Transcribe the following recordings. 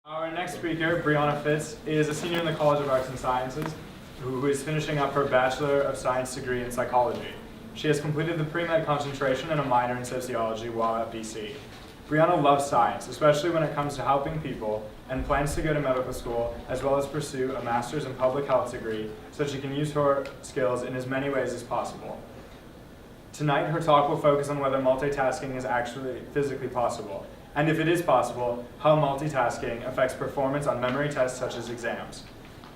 Our next speaker, Brianna Fitz, is a senior in the College of Arts and Sciences who is finishing up her Bachelor of Science degree in psychology. She has completed the pre-med concentration and a minor in sociology while at BC. Brianna loves science, especially when it comes to helping people, and plans to go to medical school as well as pursue a master's in public health degree so she can use her skills in as many ways as possible. Tonight, her talk will focus on whether multitasking is actually physically possible, and if it is possible, how multitasking affects performance on memory tests such as exams.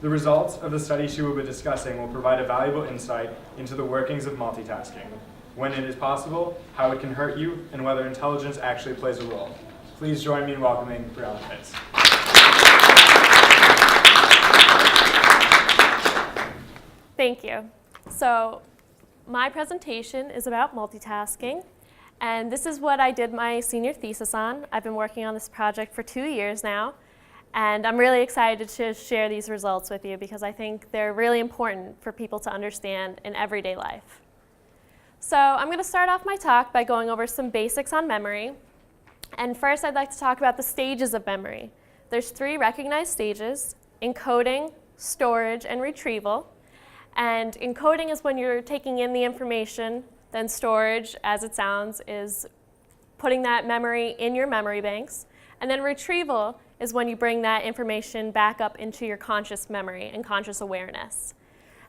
The results of the study she will be discussing will provide a valuable insight into the workings of multitasking, when it is possible, how it can hurt you, and whether intelligence actually plays a role. Please join me in welcoming Brianna Fitz. Thank you. So my presentation is about multitasking, and this is what I did my senior thesis on. I've been working on this project for 2 years now, and I'm really excited to share these results with you because I think they're really important for people to understand in everyday life. So I'm going to start off my talk by going over some basics on memory. And first, I'd like to talk about the stages of memory. There's 3 recognized stages: encoding, storage, and retrieval. And encoding is when you're taking in the information. Then storage, as it sounds, is putting that memory in your memory banks. And then retrieval is when you bring that information back up into your conscious memory and conscious awareness.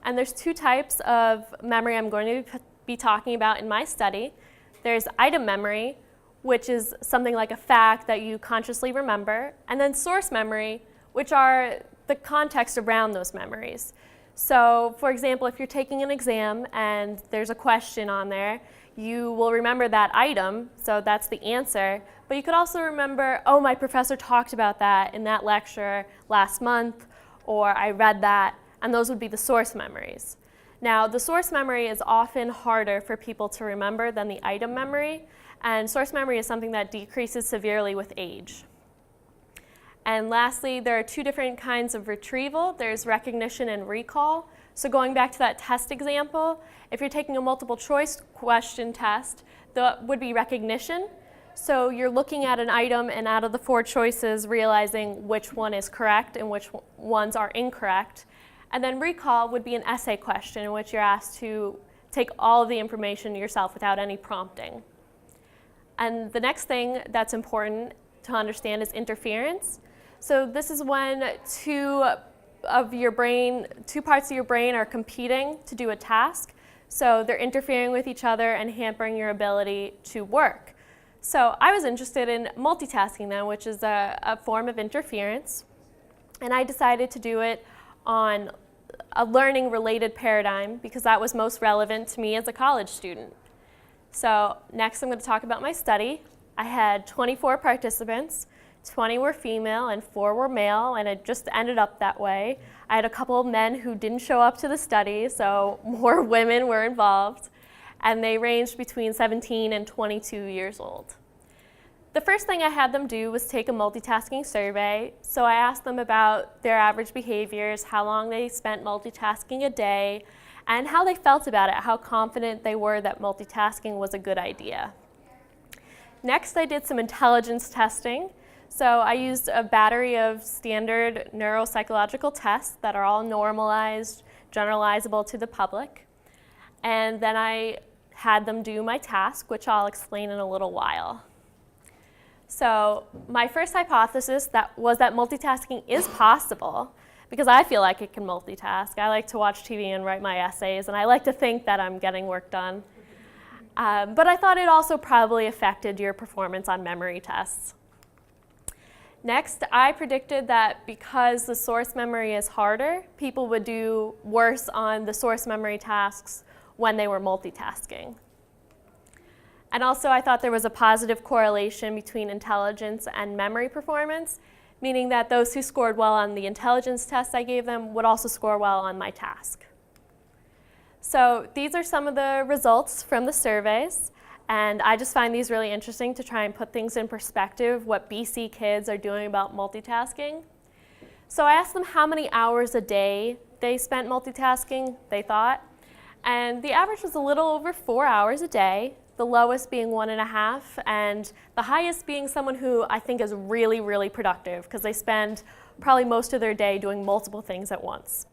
And there's 2 types of memory I'm going to be talking about in my study. There's item memory, which is something like a fact that you consciously remember, and then source memory, which are the context around those memories. So, for example, if you're taking an exam and there's a question on there, you will remember that item, so that's the answer, but you could also remember, oh, my professor talked about that in that lecture last month, or I read that, and those would be the source memories. Now, the source memory is often harder for people to remember than the item memory, and source memory is something that decreases severely with age. And lastly, there are 2 different kinds of retrieval. There's recognition and recall. So going back to that test example, if you're taking a multiple choice question test, that would be recognition. So you're looking at an item and out of the 4 choices realizing which one is correct and which ones are incorrect. And then recall would be an essay question in which you're asked to take all of the information yourself without any prompting. And the next thing that's important to understand is interference. So this is when 2 parts of your brain are competing to do a task. So they're interfering with each other and hampering your ability to work. So I was interested in multitasking then, which is a form of interference. And I decided to do it on a learning-related paradigm because that was most relevant to me as a college student. So next I'm going to talk about my study. I had 24 participants. 20 were female and 4 were male, and it just ended up that way. I had a couple of men who didn't show up to the study, so more women were involved, and they ranged between 17 and 22 years old. The first thing I had them do was take a multitasking survey. So I asked them about their average behaviors, how long they spent multitasking a day, and how they felt about it, how confident they were that multitasking was a good idea. Next, I did some intelligence testing. So I used a battery of standard neuropsychological tests that are all normalized, generalizable to the public. And then I had them do my task, which I'll explain in a little while. So my first hypothesis was that multitasking is possible because I feel like I can multitask. I like to watch TV and write my essays, and I like to think that I'm getting work done. But I thought it also probably affected your performance on memory tests. Next, I predicted that because the source memory is harder, people would do worse on the source memory tasks when they were multitasking. And also, I thought there was a positive correlation between intelligence and memory performance, meaning that those who scored well on the intelligence test I gave them would also score well on my task. So these are some of the results from the surveys. And I just find these really interesting to try and put things in perspective, what BC kids are doing about multitasking. So I asked them how many hours a day they spent multitasking, they thought. And the average was a little over 4 hours a day. the lowest being 1.5, and the highest being someone who I think is really, really productive because they spend probably most of their day doing multiple things at once.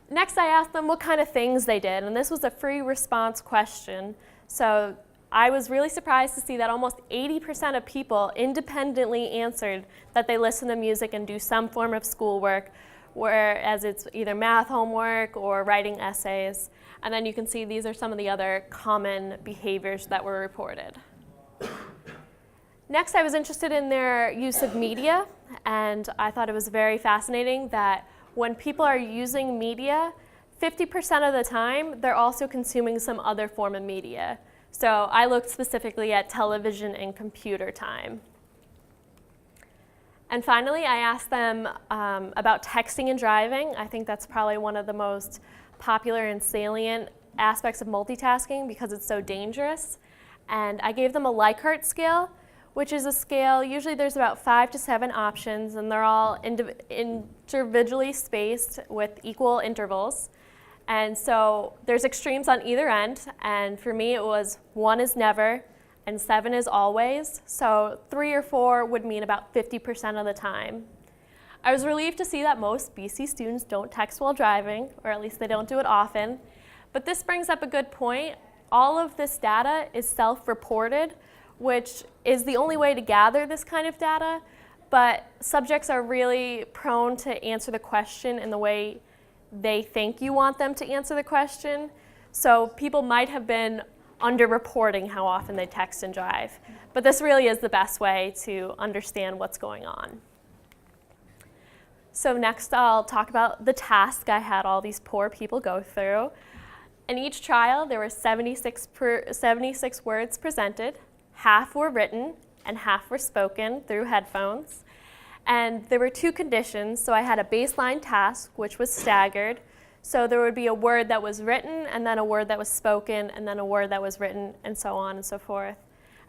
Next, I asked them what kind of things they did, and this was a free response question. So I was really surprised to see that almost 80% of people independently answered that they listen to music and do some form of schoolwork, whereas it's either math homework or writing essays. And then you can see these are some of the other common behaviors that were reported. Next, I was interested in their use of media, and I thought it was very fascinating that when people are using media, 50% of the time, they're also consuming some other form of media. So I looked specifically at television and computer time. And finally, I asked them about texting and driving. I think that's probably one of the most popular and salient aspects of multitasking because it's so dangerous. And I gave them a Likert scale, which is a scale, usually there's about 5 to 7 options, and they're all individually spaced with equal intervals. And so there's extremes on either end, and for me it was 1 is never, and 7 is always. So 3 or 4 would mean about 50% of the time. I was relieved to see that most BC students don't text while driving, or at least they don't do it often. But this brings up a good point. All of this data is self-reported, which is the only way to gather this kind of data, but subjects are really prone to answer the question in the way they think you want them to answer the question. So people might have been underreporting how often they text and drive, but this really is the best way to understand what's going on. So next I'll talk about the task I had all these poor people go through. In each trial, there were 76 words presented. Half were written and half were spoken through headphones. And there were 2 conditions. So I had a baseline task, which was staggered. So there would be a word that was written, and then a word that was spoken, and then a word that was written, and so on and so forth.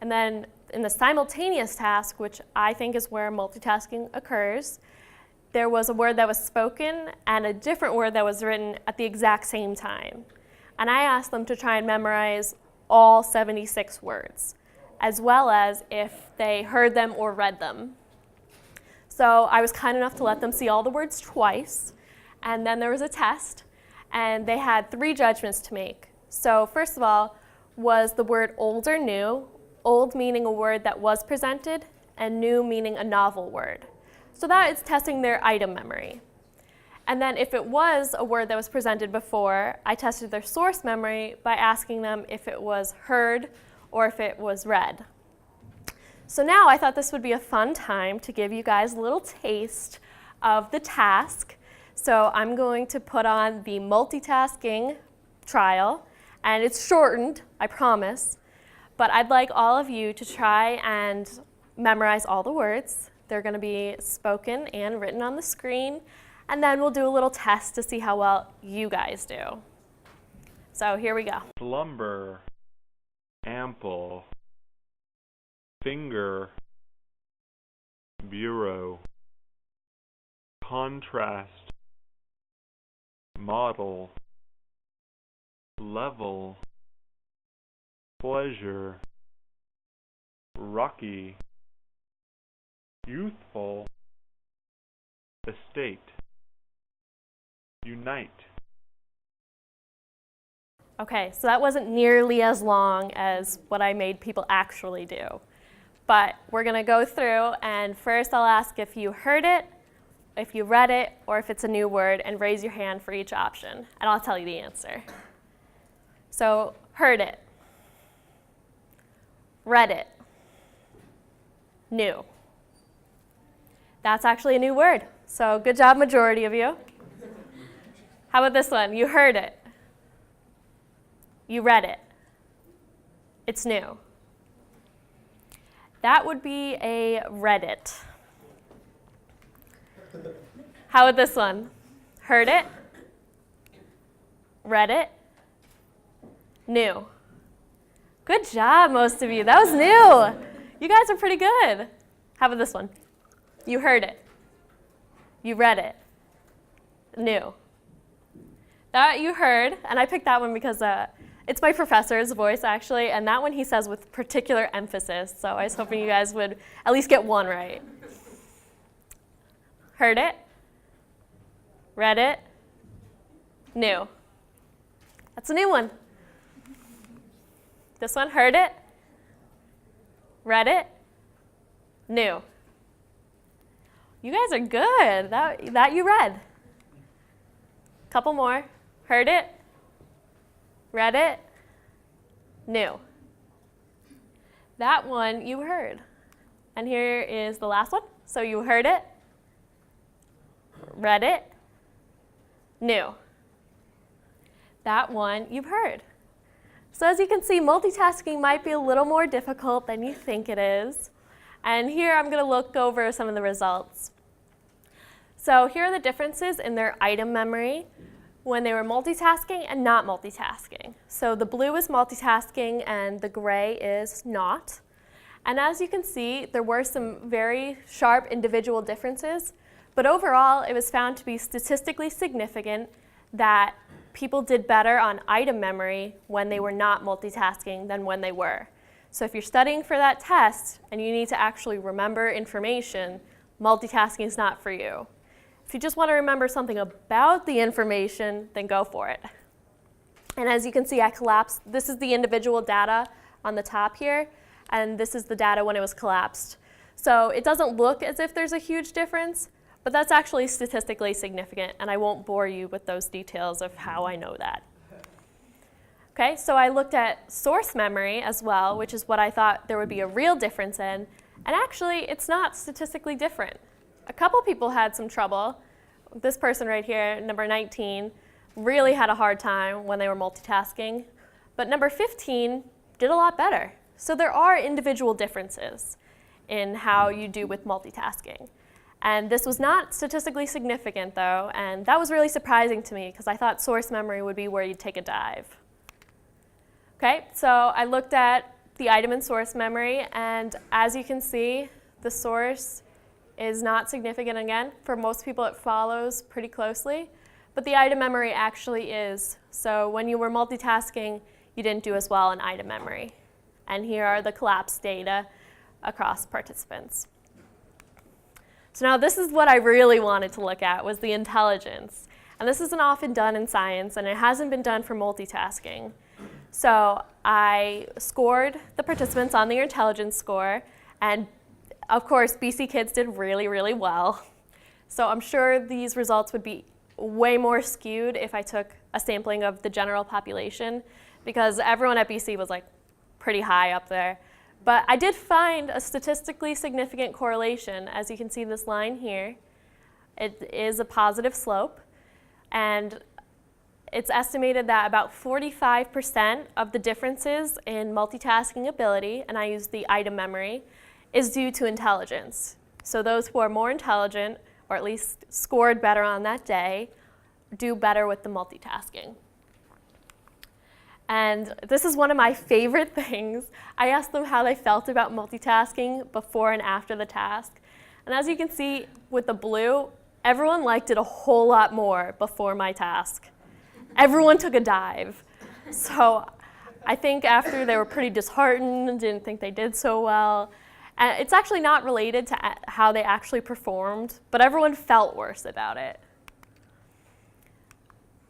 And then in the simultaneous task, which I think is where multitasking occurs, there was a word that was spoken and a different word that was written at the exact same time. And I asked them to try and memorize all 76 words, as well as if they heard them or read them. So I was kind enough to let them see all the words twice, and then there was a test, and they had 3 judgments to make. So first of all, was the word old or new, old meaning a word that was presented, and new meaning a novel word. So that is testing their item memory. And then if it was a word that was presented before, I tested their source memory by asking them if it was heard or if it was read. So now I thought this would be a fun time to give you guys a little taste of the task. So I'm going to put on the multitasking trial, and it's shortened, I promise. But I'd like all of you to try and memorize all the words. They're going to be spoken and written on the screen, and then we'll do a little test to see how well you guys do. So here we go. Slumber, ample, finger, bureau, contrast, model, level, pleasure, rocky, youthful, estate, unite. Okay, so that wasn't nearly as long as what I made people actually do. But we're going to go through, and first I'll ask if you heard it, if you read it, or if it's a new word, and raise your hand for each option, and I'll tell you the answer. So, heard it, read it, new. That's actually a new word, so good job, majority of you. How about this one? You heard it. You read it. It's new. That would be a Reddit. How about this one? Heard it. Read it. New. Good job, most of you. That was new. You guys are pretty good. How about this one? You heard it. You read it. New. That you heard, and I picked that one because It's my professor's voice, actually, and that one he says with particular emphasis, so I was hoping you guys would at least get one right. Heard it, read it, knew. That's a new one. This one, heard it, read it, knew. You guys are good. That you read. Couple more. Heard it, read it, knew. That one you heard. And here is the last one. So you heard it, read it, knew. That one you've heard. So as you can see, multitasking might be a little more difficult than you think it is. And here I'm going to look over some of the results. So here are the differences in their item memory when they were multitasking and not multitasking. So the blue is multitasking and the gray is not. And as you can see, there were some very sharp individual differences, but overall it was found to be statistically significant that people did better on item memory when they were not multitasking than when they were. So if you're studying for that test and you need to actually remember information, multitasking is not for you. If you just want to remember something about the information, then go for it. And as you can see, I collapsed. This is the individual data on the top here, and this is the data when it was collapsed. So it doesn't look as if there's a huge difference, but that's actually statistically significant, and I won't bore you with those details of how I know that. Okay, so I looked at source memory as well, which is what I thought there would be a real difference in, and actually it's not statistically different. A couple people had some trouble. This person right here, number 19, really had a hard time when they were multitasking, but number 15 did a lot better. So there are individual differences in how you do with multitasking. And this was not statistically significant though, and that was really surprising to me because I thought source memory would be where you'd take a dive. Okay, so I looked at the item and source memory, and as you can see, the source is not significant again. For most people it follows pretty closely, but the item memory actually is. So when you were multitasking, you didn't do as well in item memory. And here are the collapsed data across participants. So now this is what I really wanted to look at, was the intelligence. And this isn't often done in science, and it hasn't been done for multitasking. So I scored the participants on their intelligence score, and of course, BC kids did really, really well. So I'm sure these results would be way more skewed if I took a sampling of the general population, because everyone at BC was like pretty high up there. But I did find a statistically significant correlation. As you can see this line here, it is a positive slope, and it's estimated that about 45% of the differences in multitasking ability, and I use the item memory, is due to intelligence. So those who are more intelligent, or at least scored better on that day, do better with the multitasking. And this is one of my favorite things. I asked them how they felt about multitasking before and after the task. And as you can see with the blue, everyone liked it a whole lot more before my task. Everyone took a dive. So I think after they were pretty disheartened, didn't think they did so well. And it's actually not related to how they actually performed, but everyone felt worse about it.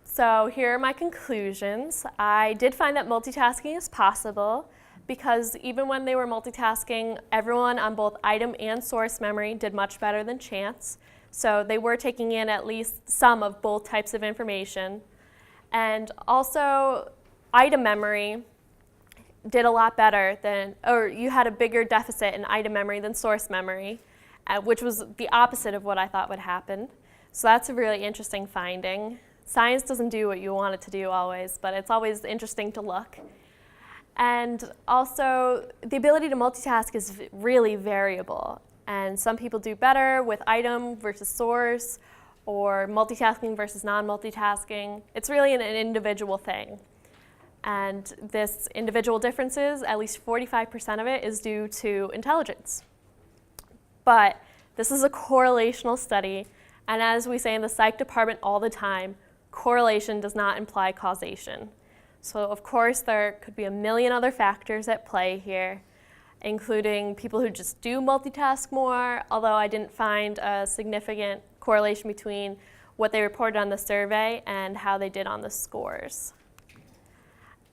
So here are my conclusions. I did find that multitasking is possible because even when they were multitasking, everyone on both item and source memory did much better than chance. So they were taking in at least some of both types of information. And also, item memory did a lot better than, or you had a bigger deficit in item memory than source memory, which was the opposite of what I thought would happen. So that's a really interesting finding. Science doesn't do what you want it to do always, but it's always interesting to look. And also, the ability to multitask is really variable. And some people do better with item versus source, or multitasking versus non-multitasking. It's really an individual thing. And this individual differences, at least 45% of it is due to intelligence. But this is a correlational study, and as we say in the psych department all the time, correlation does not imply causation. So of course there could be a million other factors at play here, including people who just do multitask more, although I didn't find a significant correlation between what they reported on the survey and how they did on the scores.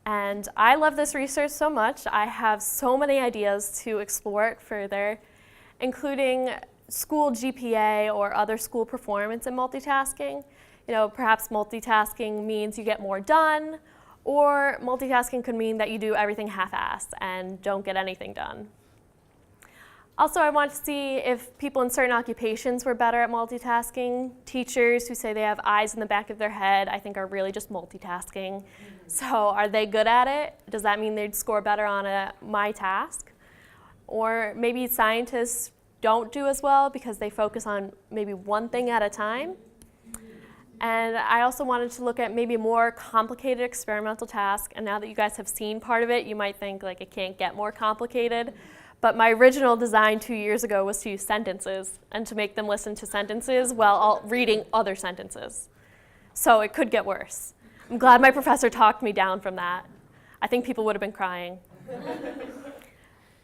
And I love this research so much. I have so many ideas to explore it further, including school GPA or other school performance in multitasking. You know, perhaps multitasking means you get more done, or multitasking could mean that you do everything half-assed and don't get anything done. Also, I want to see if people in certain occupations were better at multitasking. Teachers who say they have eyes in the back of their head, I think are really just multitasking. So are they good at it? Does that mean they'd score better on my task? Or maybe scientists don't do as well because they focus on maybe one thing at a time. And I also wanted to look at maybe a more complicated experimental task. And now that you guys have seen part of it, you might think like it can't get more complicated. But my original design 2 years ago was to use sentences and to make them listen to sentences while reading other sentences. So it could get worse. I'm glad my professor talked me down from that. I think people would have been crying.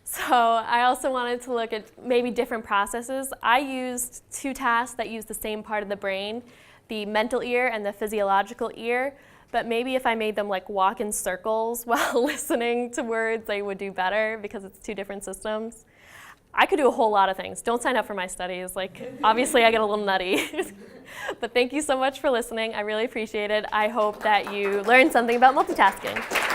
So I also wanted to look at maybe different processes. I used 2 tasks that use the same part of the brain, the mental ear and the physiological ear. But maybe if I made them like walk in circles while listening to words, they would do better because it's 2 different systems. I could do a whole lot of things. Don't sign up for my studies. Like, obviously I get a little nutty. But thank you so much for listening. I really appreciate it. I hope that you learned something about multitasking.